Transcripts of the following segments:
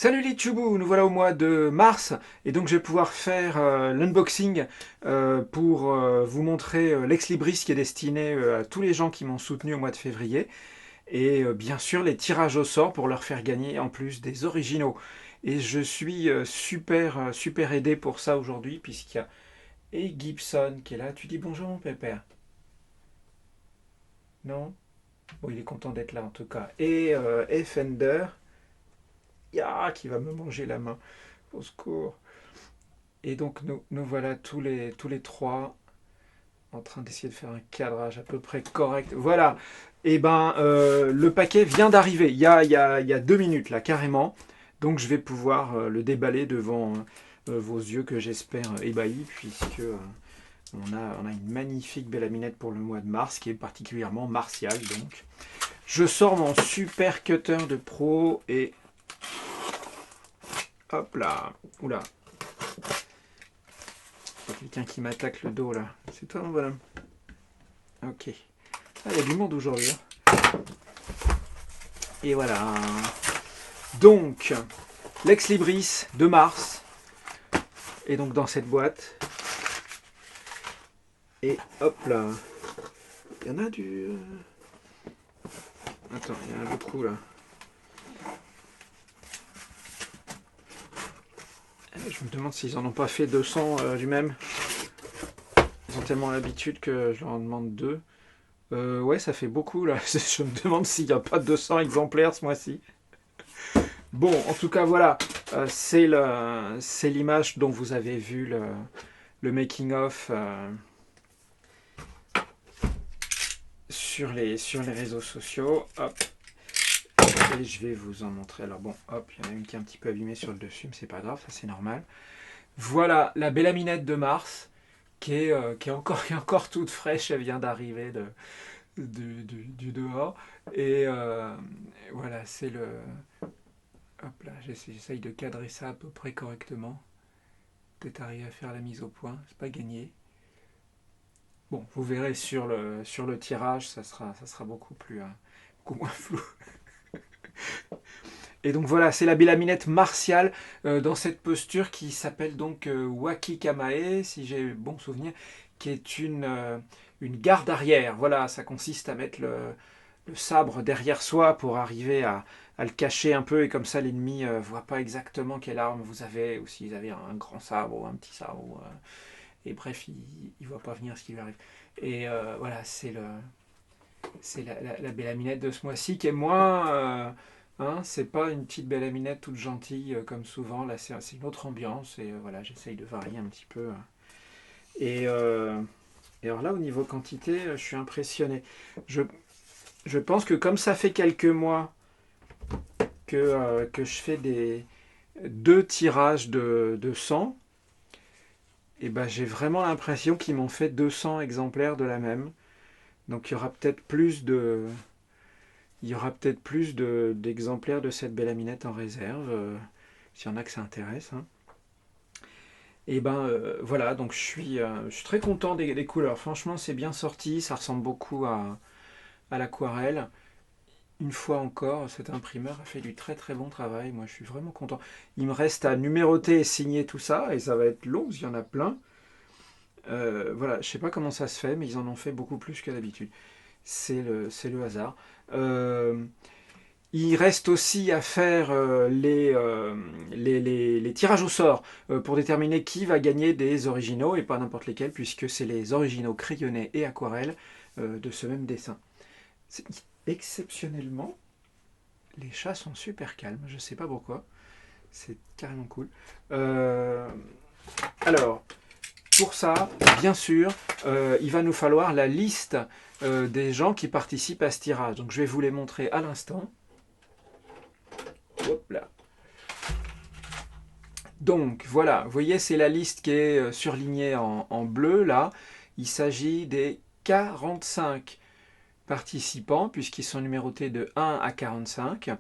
Salut les Tchoubous, nous voilà au mois de mars et donc je vais pouvoir faire l'unboxing pour vous montrer l'ex libris qui est destiné à tous les gens qui m'ont soutenu au mois de février et bien sûr les tirages au sort pour leur faire gagner en plus des originaux. Et je suis super aidé pour ça aujourd'hui puisqu'il y a et Gibson qui est là. Tu dis bonjour mon pépère? Non? Bon, il est content d'être là en tout cas. Et Fender, qui va me manger la main. Au secours. Et donc nous voilà tous les trois en train d'essayer de faire un cadrage à peu près correct. Voilà. Et ben le paquet vient d'arriver. Il y a 2 minutes là carrément. Donc je vais pouvoir le déballer devant vos yeux que j'espère ébahis puisque on a une magnifique bélaminette pour le mois de mars qui est particulièrement martial. Donc je sors mon super cutter de pro et hop là. Oula. Il y a quelqu'un qui m'attaque le dos là. C'est toi mon bonhomme? Ok. Ah, il y a du monde aujourd'hui. Et voilà. Donc, l'ex libris de mars est donc dans cette boîte. Et hop là. Il y en a du. Attends, il y en a beaucoup là. Je me demande s'ils en ont pas fait 200 du même. Ils ont tellement l'habitude que je leur en demande deux. Ouais, ça fait beaucoup là. Je me demande s'il n'y a pas 200 exemplaires ce mois-ci. Bon, en tout cas, voilà. C'est l'image dont vous avez vu le making-of sur les réseaux sociaux. Hop. Et je vais vous en montrer. Alors bon, hop, il y en a une qui est un petit peu abîmée sur le dessus, mais c'est pas grave, ça c'est normal. Voilà la bélaminette de Mars, qui est encore toute fraîche, elle vient d'arriver du dehors. Et voilà, c'est le... Hop là, j'essaye de cadrer ça à peu près correctement. Peut-être arriver à faire la mise au point, c'est pas gagné. Bon, vous verrez sur le tirage, ça sera beaucoup moins flou. Et donc voilà, c'est la bélaminette martiale dans cette posture qui s'appelle donc Wakikamae, si j'ai bon souvenir, qui est une garde arrière. Voilà, ça consiste à mettre le sabre derrière soi pour arriver à le cacher un peu et comme ça l'ennemi ne voit pas exactement quelle arme vous avez ou si vous avez un grand sabre ou un petit sabre. Et bref, il ne voit pas venir ce qui lui arrive. Et voilà, c'est la bélaminette de ce mois-ci qui est moins... c'est pas une petite bélaminette toute gentille comme souvent. Là, c'est une autre ambiance. Et voilà, j'essaye de varier un petit peu. Et, et alors là, au niveau quantité, je suis impressionné. Je, je pense que comme ça fait quelques mois que je fais deux tirages de 100, et ben, j'ai vraiment l'impression qu'ils m'ont fait 200 exemplaires de la même. Donc il y aura peut-être plus d'exemplaires de cette bélaminette en réserve, s'il y en a que ça intéresse. Hein. Et ben voilà, donc je suis très content des couleurs. Franchement, c'est bien sorti, ça ressemble beaucoup à l'aquarelle. Une fois encore, cet imprimeur a fait du très très bon travail. Moi, je suis vraiment content. Il me reste à numéroter et signer tout ça, et ça va être long, il y en a plein. Voilà, je sais pas comment ça se fait, mais ils en ont fait beaucoup plus que d'habitude. C'est le hasard. Euh, il reste aussi à faire les tirages au sort pour déterminer qui va gagner des originaux et pas n'importe lesquels, puisque c'est les originaux crayonnés et aquarelles de ce même dessin. Exceptionnellement, les chats sont super calmes, je sais pas pourquoi, c'est carrément cool. Euh, alors, pour ça, bien sûr, il va nous falloir la liste des gens qui participent à ce tirage. Donc je vais vous les montrer à l'instant. Hop là. Donc voilà, vous voyez, c'est la liste qui est surlignée en bleu là. Il s'agit des 45 participants, puisqu'ils sont numérotés de 1 à 45.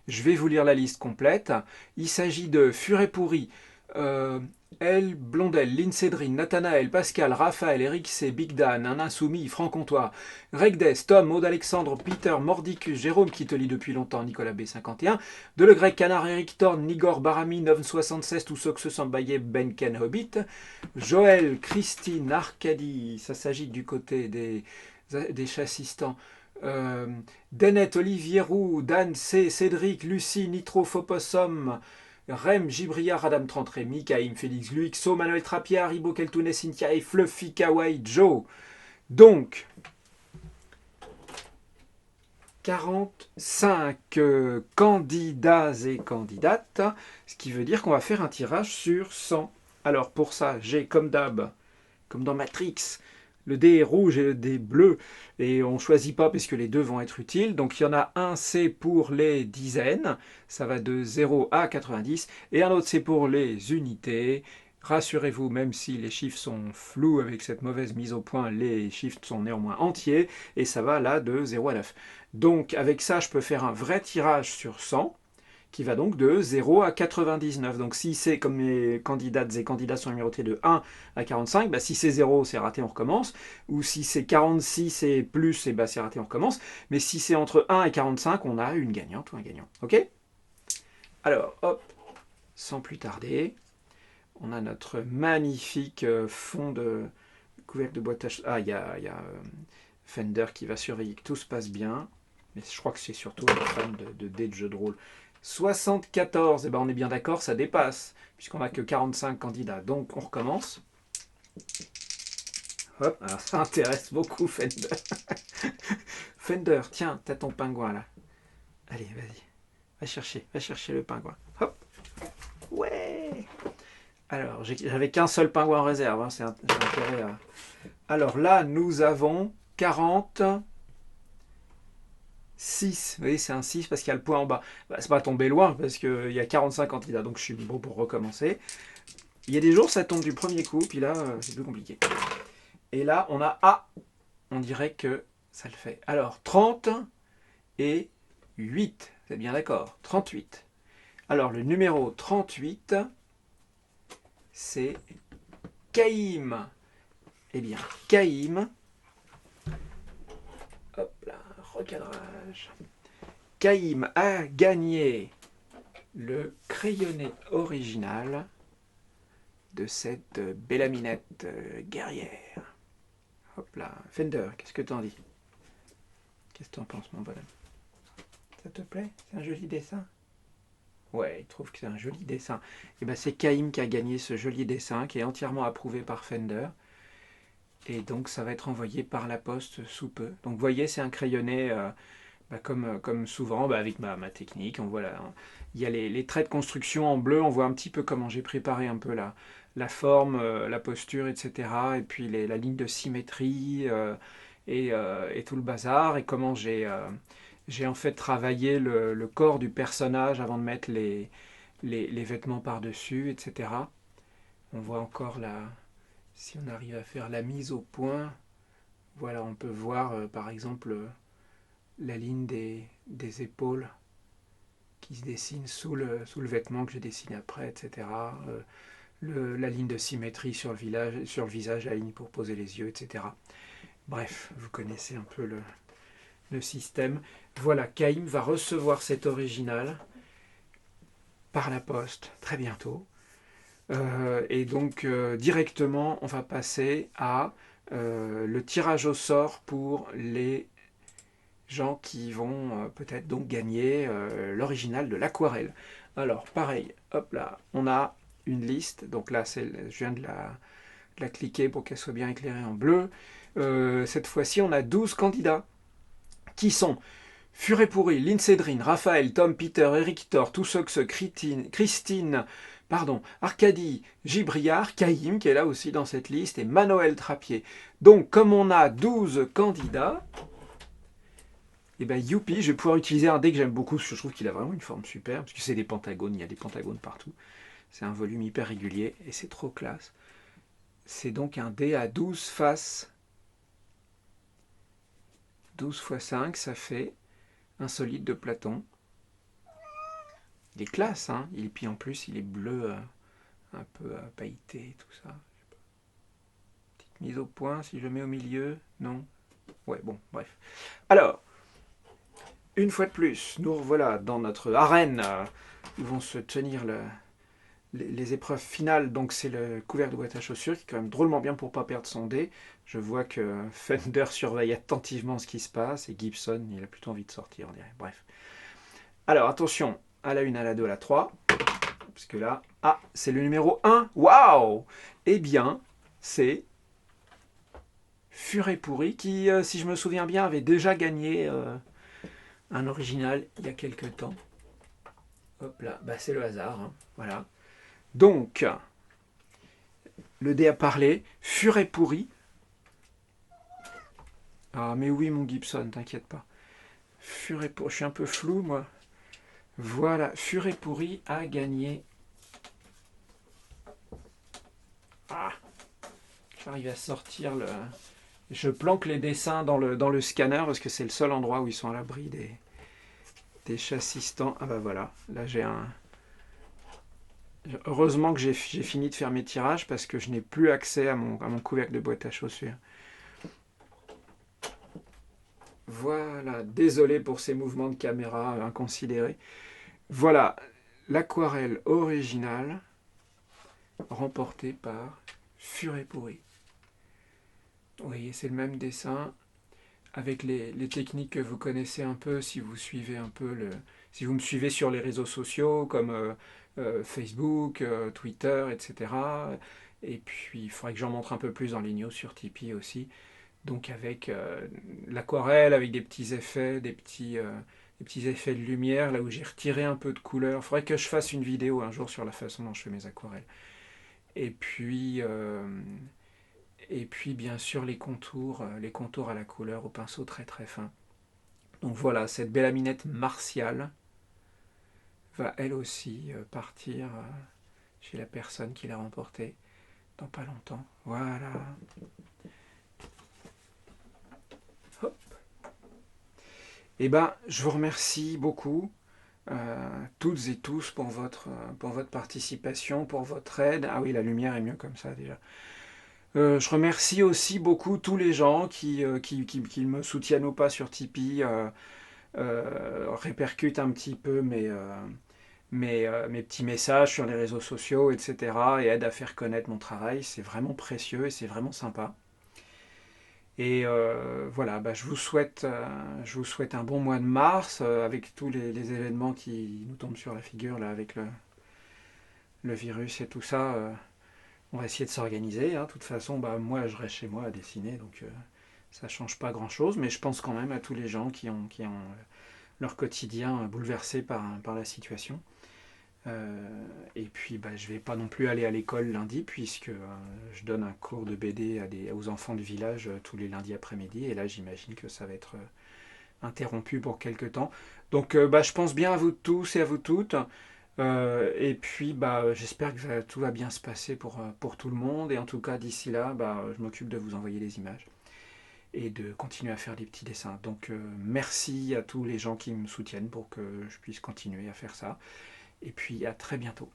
Je vais vous lire la liste complète. Il s'agit de Furet Pourri, Euh, L, Blondel, Lincédrine, Nathanaël, Pascal, Raphaël, Eric C, Big Dan, Un Insoumis, Franc-Comtois, Regdes, Tom, Maud Alexandre, Peter, Mordicus, Jérôme qui te lit depuis longtemps, Nicolas B51, Delegrec, Canard, Eric Thorne, Nigor, Barami, 976, tous ceux que se sentent bailler, Benken, Hobbit, Joël, Christine, Arcadie, ça s'agit du côté des chassistants. Euh, Denet, Olivier Roux, Dan C, Cédric, Lucie, Nitro, Fopossum, Rem, Gibriard, Adam Trantré, Mikaïm, Félix, Luixo, Manuel Trapia, Haribo, Keltounet, Cynthia et Fluffy, Kawaii, Joe. Donc, 45 candidats et candidates, ce qui veut dire qu'on va faire un tirage sur 100. Alors pour ça, j'ai comme d'hab, comme dans Matrix, le dé est rouge et le dé bleu, et on ne choisit pas parce que les deux vont être utiles. Donc il y en a un, c'est pour les dizaines, ça va de 0 à 90, et un autre, c'est pour les unités. Rassurez-vous, même si les chiffres sont flous avec cette mauvaise mise au point, les chiffres sont néanmoins entiers, et ça va là de 0 à 9. Donc avec ça, je peux faire un vrai tirage sur 100, qui va donc de 0 à 99. Donc si c'est comme les candidates et candidats sont numérotés de 1 à 45, bah si c'est 0, c'est raté, on recommence. Ou si c'est 46 et plus, et bah c'est raté, on recommence. Mais si c'est entre 1 et 45, on a une gagnante ou un gagnant. Ok? Alors, hop, sans plus tarder, on a notre magnifique fond de couvercle de boîte à... Ah, il y a Fender qui va surveiller que tout se passe bien. Mais je crois que c'est surtout un fan de dés de jeux de rôle. 74, eh ben on est bien d'accord, ça dépasse, puisqu'on n'a que 45 candidats. Donc on recommence. Hop, alors ça intéresse beaucoup Fender. Fender, tiens, t'as ton pingouin là. Allez, vas-y, va chercher le pingouin. Hop, ouais. Alors, j'avais qu'un seul pingouin en réserve, hein, j'ai intérêt à... Alors là, nous avons 40... 6, vous voyez, c'est un 6 parce qu'il y a le point en bas. Bah, c'est pas tombé loin parce qu'il y a 45 candidats, donc je suis bon pour recommencer. Il y a des jours, ça tombe du premier coup, puis là, c'est plus compliqué. Et là, on a A. On dirait que ça le fait. Alors, 30 et 8. Vous êtes bien d'accord? 38. Alors, le numéro 38, c'est Caïm. Eh bien, Caïm. Hop là, recadrage. Caïm a gagné le crayonné original de cette Bélaminette guerrière. Hop là. Fender, qu'est-ce que t'en dis? Qu'est-ce que t'en penses, mon bonhomme? Ça te plaît? C'est un joli dessin? Ouais, il trouve que c'est un joli dessin. Et ben c'est Caïm qui a gagné ce joli dessin qui est entièrement approuvé par Fender. Et donc ça va être envoyé par la poste sous peu. Donc vous voyez, c'est un crayonné comme souvent, avec ma technique. On voit il y a les traits de construction en bleu, on voit un petit peu comment j'ai préparé un peu la forme, la posture, etc. Et puis la ligne de symétrie et tout le bazar. Et comment j'ai en fait travaillé le corps du personnage avant de mettre les vêtements par-dessus, etc. On voit encore si on arrive à faire la mise au point, voilà, on peut voir par exemple la ligne des épaules qui se dessine sous le vêtement que j'ai dessiné après, etc. La ligne de symétrie sur le visage, la ligne pour poser les yeux, etc. Bref, vous connaissez un peu le système. Voilà, Caïm va recevoir cet original par la poste très bientôt. Et donc directement, on va passer à le tirage au sort pour les gens qui vont peut-être donc gagner l'original de l'aquarelle. Alors pareil, hop là, on a une liste. Donc là, je viens de la cliquer pour qu'elle soit bien éclairée en bleu. Cette fois-ci, on a 12 candidats qui sont Furé pourri, Lincédrine, Raphaël, Tom, Peter, Eric Thor, Toussox, Christine, Arcadie, Gibriard, Caïm, qui est là aussi dans cette liste, et Manuel Trappier. Donc, comme on a 12 candidats, et ben youpi, je vais pouvoir utiliser un dé que j'aime beaucoup, parce que je trouve qu'il a vraiment une forme super, parce que c'est des pentagones, il y a des pentagones partout. C'est un volume hyper régulier, et c'est trop classe. C'est donc un dé à 12 faces. 12 x 5, ça fait un solide de Platon. Il est classe, hein. Et puis en plus, il est bleu, un peu pailleté, tout ça. Petite mise au point, si je mets au milieu, non? Ouais, bon, bref. Alors, une fois de plus, nous revoilà dans notre arène où vont se tenir les épreuves finales. Donc c'est le couvercle de boîte à chaussures qui est quand même drôlement bien pour ne pas perdre son dé. Je vois que Fender surveille attentivement ce qui se passe et Gibson, il a plutôt envie de sortir, on dirait. Bref. Alors attention, à la 1, à la 2, à la 3. Parce que là, ah, c'est le numéro 1. Waouh! Eh bien, c'est Furet Pourri qui, si je me souviens bien, avait déjà gagné un original il y a quelques temps. Hop là, bah, c'est le hasard. Hein. Voilà. Donc, le dé a parlé. Furet Pourri. Ah, mais oui, mon Gibson, t'inquiète pas. Furet Pourri, je suis un peu flou, moi. Voilà, Furet Pourri a gagné. Ah, j'arrive à sortir le. Je planque les dessins dans le scanner parce que c'est le seul endroit où ils sont à l'abri des chassistants. Ah bah voilà, là j'ai un. Heureusement que j'ai fini de faire mes tirages parce que je n'ai plus accès à mon couvercle de boîte à chaussures. Voilà, désolé pour ces mouvements de caméra inconsidérés. Voilà, l'aquarelle originale remportée par Furet Pourri. Oui, c'est le même dessin avec les techniques que vous connaissez un peu si vous suivez un peu si vous me suivez sur les réseaux sociaux comme Facebook, Twitter, etc. Et puis il faudrait que j'en montre un peu plus dans les news sur Tipeee aussi. Donc avec l'aquarelle, avec des petits effets, des petits effets de lumière, là où j'ai retiré un peu de couleur. Il faudrait que je fasse une vidéo un jour sur la façon dont je fais mes aquarelles. Et puis, euh, et puis bien sûr les contours à la couleur au pinceau très très fin. Donc voilà, cette bélaminette martiale va elle aussi partir chez la personne qui l'a remportée dans pas longtemps. Voilà. Hop. Eh ben, je vous remercie beaucoup, toutes et tous, pour votre participation, pour votre aide. Ah oui, la lumière est mieux comme ça déjà. Je remercie aussi beaucoup tous les gens qui me soutiennent ou pas sur Tipeee, répercutent un petit peu mes petits messages sur les réseaux sociaux, etc. et aident à faire connaître mon travail. C'est vraiment précieux et c'est vraiment sympa. Et voilà, bah, je vous souhaite un bon mois de mars avec tous les événements qui nous tombent sur la figure là, avec le virus et tout ça. On va essayer de s'organiser. Hein. De toute façon, bah, moi, je reste chez moi à dessiner, donc ça ne change pas grand-chose. Mais je pense quand même à tous les gens qui ont leur quotidien bouleversé par la situation. Et puis, bah, je ne vais pas non plus aller à l'école lundi, puisque je donne un cours de BD aux enfants du village tous les lundis après-midi. Et là, j'imagine que ça va être interrompu pour quelques temps. Donc, bah, je pense bien à vous tous et à vous toutes. Et puis, bah, j'espère que tout va bien se passer pour tout le monde. Et en tout cas, d'ici là, bah, je m'occupe de vous envoyer les images et de continuer à faire des petits dessins. Donc, merci à tous les gens qui me soutiennent pour que je puisse continuer à faire ça. Et puis, à très bientôt.